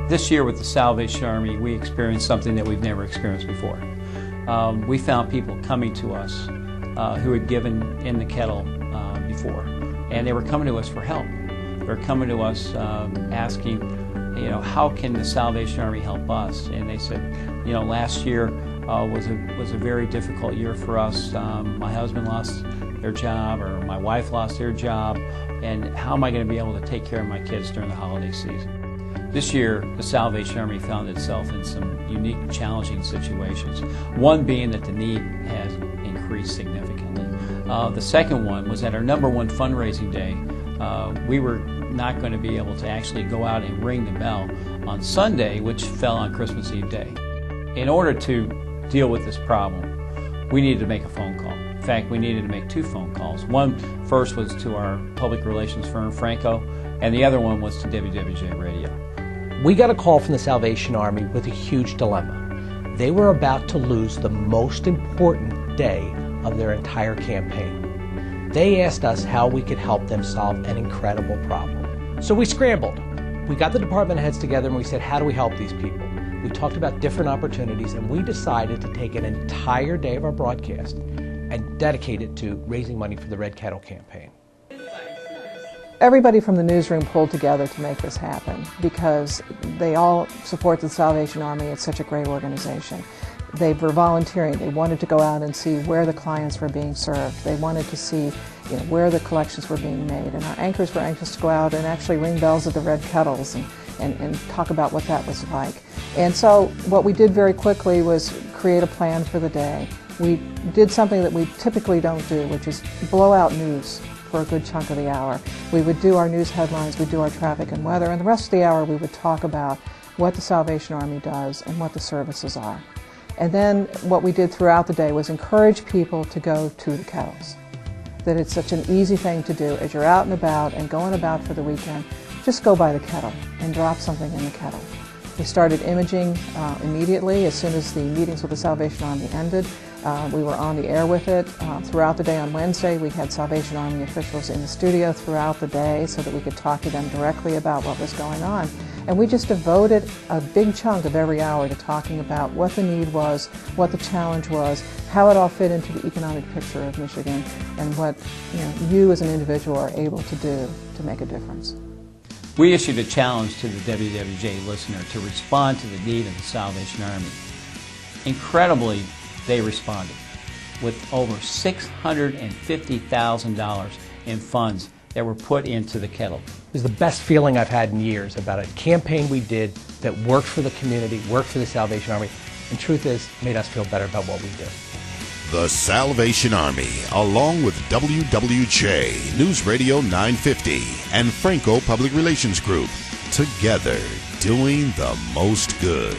This year with the Salvation Army, we experienced something that we've never experienced before. We found people coming to us who had given in the kettle before, and they were coming to us for help. They were coming to us asking, how can the Salvation Army help us? And they said, last year was a very difficult year for us. My husband lost their job, or my wife lost their job, and how am I going to be able to take care of my kids during the holiday season? This year, the Salvation Army found itself in some unique, challenging situations. One being that the need has increased significantly. The second one was at our #1 fundraising day. We were not going to be able to actually go out and ring the bell on Sunday, which fell on Christmas Eve day. In order to deal with this problem, we needed to make a phone call. In fact, we needed to make 2 phone calls. One first was to our public relations firm, Franco, and the other one was to WWJ Radio. We got a call from the Salvation Army with a huge dilemma. They were about to lose the most important day of their entire campaign. They asked us how we could help them solve an incredible problem. So we scrambled. We got the department heads together and we said, how do we help these people? We talked about different opportunities, and we decided to take an entire day of our broadcast and dedicate it to raising money for the Red Kettle campaign. Everybody from the newsroom pulled together to make this happen because they all support the Salvation Army. It's such a great organization. They were volunteering. They wanted to go out and see where the clients were being served. They wanted to see where the collections were being made. And our anchors were anxious to go out and actually ring bells at the Red Kettles and talk about what that was like. And so what we did very quickly was create a plan for the day. We did something that we typically don't do, which is blow out news for a good chunk of the hour. We would do our news headlines, we'd do our traffic and weather, and the rest of the hour we would talk about what the Salvation Army does and what the services are. And then what we did throughout the day was encourage people to go to the kettles. That it's such an easy thing to do. As you're out and about and going about for the weekend, just go by the kettle and drop something in the kettle. We started imaging immediately as soon as the meetings with the Salvation Army ended. We were on the air with it. Throughout the day on Wednesday, we had Salvation Army officials in the studio throughout the day so that we could talk to them directly about what was going on. And we just devoted a big chunk of every hour to talking about what the need was, what the challenge was, how it all fit into the economic picture of Michigan, and what you as an individual are able to do to make a difference. We issued a challenge to the WWJ listener to respond to the need of the Salvation Army. Incredibly, they responded with over $650,000 in funds that were put into the kettle. It was the best feeling I've had in years about a campaign we did that worked for the community, worked for the Salvation Army, and truth is, made us feel better about what we do. The Salvation Army, along with WWJ Newsradio 950 and Franco Public Relations Group, together doing the most good.